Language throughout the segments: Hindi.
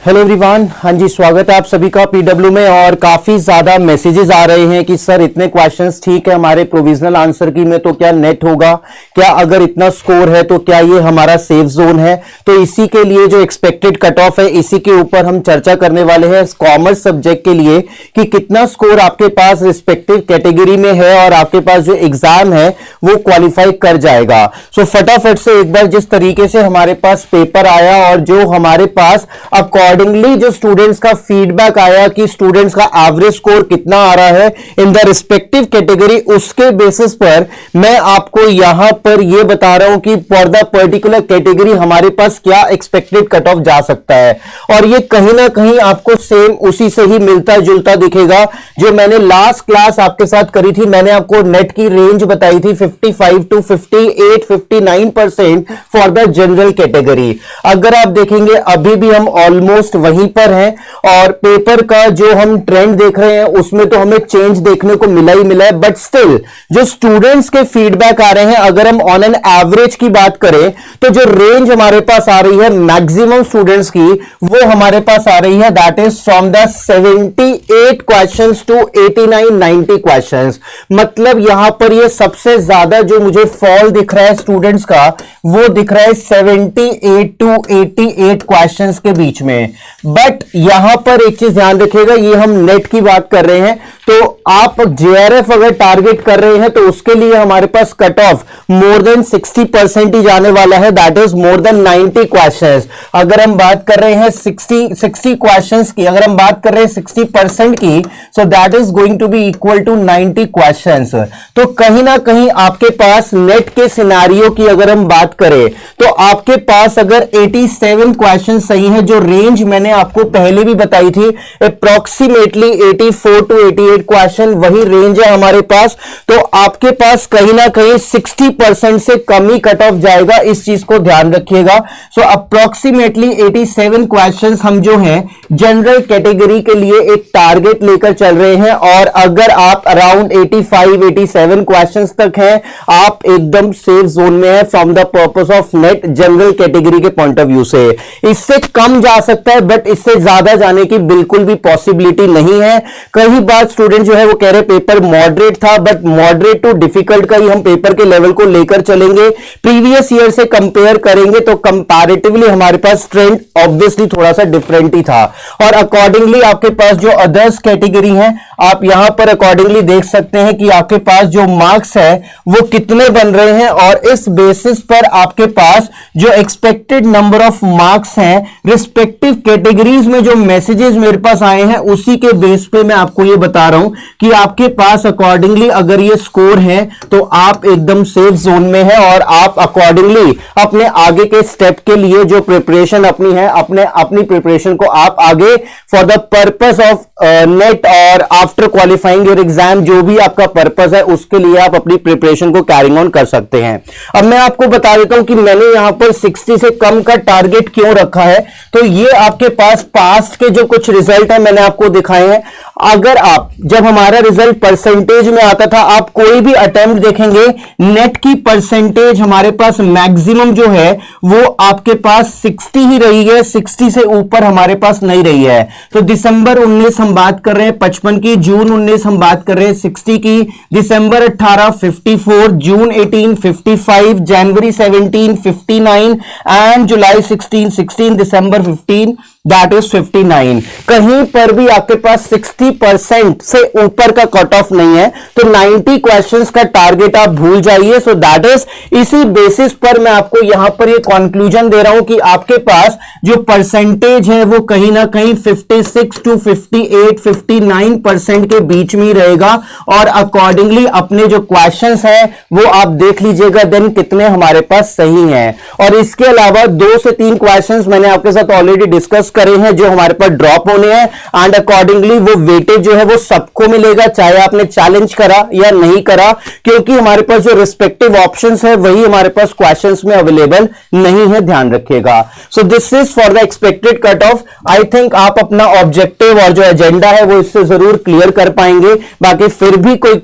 हेलो एवरीवन, हाँ जी, स्वागत है आप सभी का पीडब्ल्यू में। और काफी ज्यादा मैसेजेस आ रहे हैं कि सर इतने क्वेश्चंस ठीक है हमारे प्रोविजनल आंसर की में, तो क्या नेट होगा, क्या अगर इतना स्कोर है तो क्या ये हमारा सेफ जोन है। तो इसी के लिए जो एक्सपेक्टेड कट ऑफ है, इसी के ऊपर हम चर्चा करने वाले हैं कॉमर्स सब्जेक्ट के लिए कि कितना स्कोर आपके पास रिस्पेक्टिव कैटेगरी में है और आपके पास जो एग्जाम है वो क्वालिफाई कर जाएगा। सो फटाफट से एक बार जिस तरीके से हमारे पास पेपर आया और जो हमारे पास अकॉर्डिंगली जो स्टूडेंट्स का फीडबैक आया कि स्टूडेंट्स का एवरेज स्कोर कितना आ रहा है इन द रिस्पेक्टिव कैटेगरी, उसके बेसिस पर मैं आपको यहां पर यह बता रहा हूं कि फॉर द पर्टिकुलर कैटेगरी हमारे पास क्या एक्सपेक्टेड कट ऑफ जा सकता है। और ये कहीं ना कहीं आपको सेम उसी से ही मिलता जुलता दिखेगा जो मैंने लास्ट क्लास आपके साथ करी थी। मैंने आपको नेट की रेंज बताई थी 55 to 58 59% for the general category. अगर आप देखेंगे अभी भी हम ऑलमोस्ट वहीं पर हैं और पेपर का जो हम ट्रेंड देख रहे हैं उसमें तो हमें चेंज देखने को मिला ही मिला है, बट स्टिल जो स्टूडेंट्स के फीडबैक आ रहे हैं, अगर हम ऑन एन एवरेज की बात करें तो जो रेंज हमारे पास आ रही है मैक्सिमम स्टूडेंट्स की, वो हमारे पास आ रही है that is from the 78 questions to 89-90 questions. मतलब यहां पर ये सबसे ज्यादा जो मुझे फॉल दिख रहा है स्टूडेंट्स का, वो दिख रहा है 78 टू 88 क्वेश्चंस के बीच में। बट यहां पर एक चीज ध्यान रखिएगा, ये हम नेट की बात कर रहे हैं, तो आप जेआरएफ अगर टारगेट कर रहे हैं तो उसके लिए हमारे पास कट ऑफ मोर देन 60% ही जाने वाला है, that is more than 90 questions. अगर हम बात कर रहे हैं 60 क्वेश्चंस की, अगर हम बात कर रहे हैं 60% की, so that is going to be equal to 90 questions. तो कहीं ना कहीं आपके पास नेट के सिनारियो की अगर हम बात करें तो आपके पास अगर 87 क्वेश्चन सही है, जो रेंज मैंने आपको पहले भी बताई थी अप्रोक्सीमेटली 84 टू 88 क्वेश्चन, वही रेंज है हमारे पास, तो आपके पास कहीं ना कहीं 60% से कम ही कट ऑफ जाएगा। इस चीज को ध्यान रखिएगा। सो अप्रोक्सीमेटली 87 क्वेश्चंस हम जो हैं जनरल कैटेगरी के लिए एक टारगेट लेकर चल रहे हैं, और अगर आप अराउंड 85-87 क्वेश्चंस तक हैं, आप एकदम सेफ जोन में है from the purpose of net general category के पॉइंट ऑफ व्यू से। इससे कम जा सकता है बट इससे ज्यादा जाने की बिल्कुल भी पॉसिबिलिटी नहीं है। कई बार स्टूडेंट जो है वो कह रहे पेपर मॉडरेट था, बट मॉडरेट टू डिफिकल्ट का ही हम पेपर के लेवल को लेकर चलेंगे। प्रीवियस ईयर से कंपेयर करेंगे तो कंपैरेटिवली हमारे पास ट्रेंड ऑब्वियसली थोड़ा सा डिफरेंट ही था। और अकॉर्डिंगली आपके पास जो अदर्स कैटेगरी हैं, आप यहां पर अकॉर्डिंगली देख सकते हैं कि आपके पास जो मार्क्स है वो कितने बन रहे हैं, और इस बेसिस पर आपके पास जो एक्सपेक्टेड नंबर ऑफ मार्क्स हैं रिस्पेक्टिव कैटेगरीज में जो मैसेजेस मेरे पास आए हैं, उसी के बेस पे मैं आपको ये बता रहा हूं कि आपके पास अकॉर्डिंगली अगर ये स्कोर है तो आप एकदम सेफ जोन में है, और आप अकॉर्डिंगली अपने आगे के स्टेप के लिए जो प्रिपरेशन अपनी है, अपनी प्रिपरेशन को आप आगे for the purpose of net और आफ्टर क्वालिफाइंग योर एग्जाम, जो भी आपका पर्पस है उसके लिए आप अपनी प्रिपरेशन को कैरिंग ऑन कर सकते हैं। अब मैं आपको बता देता हूं कि मैंने यहां पर 60 से कम का टारगेट क्यों रखा है। तो ये आपके पास पास्ट के जो कुछ रिजल्ट है मैंने आपको दिखाए हैं। अगर आप जब हमारा रिजल्ट परसेंटेज में आता था, आप कोई भी अटेम्प्ट देखेंगे, नेट की परसेंटेज हमारे पास मैक्सिमम जो है वो आपके पास 60 ही रही है, 60 से ऊपर हमारे पास नहीं रही है। तो दिसंबर 19 हम बात कर रहे हैं 55 की, जून 19 हम बात कर रहे हैं 60 की, दिसंबर 18 54, जून 18 55, जनवरी 17 59 and July 16 December 15 that is 59। कहीं पर भी आपके पास 60% से ऊपर का कट ऑफ नहीं है, तो 90 क्वेश्चंस का टारगेट आप भूल जाइए। सो दैट इज इसी बेसिस पर मैं आपको यहां पर ये कंक्लूजन दे रहा हूं कि आपके पास जो परसेंटेज है वो कहीं ना कहीं 56 टू 58-59% के बीच में ही रहेगा, और अकॉर्डिंगली अपने जो क्वेश्चंस है वो आप देख लीजिएगा देन कितने हमारे पास सही हैं। और इसके अलावा 2 से 3 क्वेश्चंस मैंने आपके साथ ऑलरेडी डिस्कस करे हैं जो हमारे पास ड्रॉप होने हैं, एंड अकॉर्डिंगली वो वेटेज जो है वो सबको मिलेगा, चाहे आपने चैलेंज करा या नहीं करा, क्योंकि हमारे पास जो रिस्पेक्टिव ऑप्शंस है वही हमारे पास क्वेश्चंस में अवेलेबल नहीं है, ध्यान रखिएगा। So this is for the expected cut off. I think आप अपना ऑब्जेक्टिव और जो एजेंडा है वो इससे जरूर क्लियर कर पाएंगे। बाकी फिर भी कोई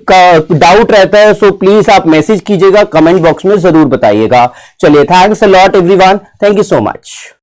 डाउट रहता है सो प्लीज आप मैसेज कीजिएगा, कमेंट बॉक्स में जरूर बताइएगा। चलिए, thanks a lot everyone, thank you so much.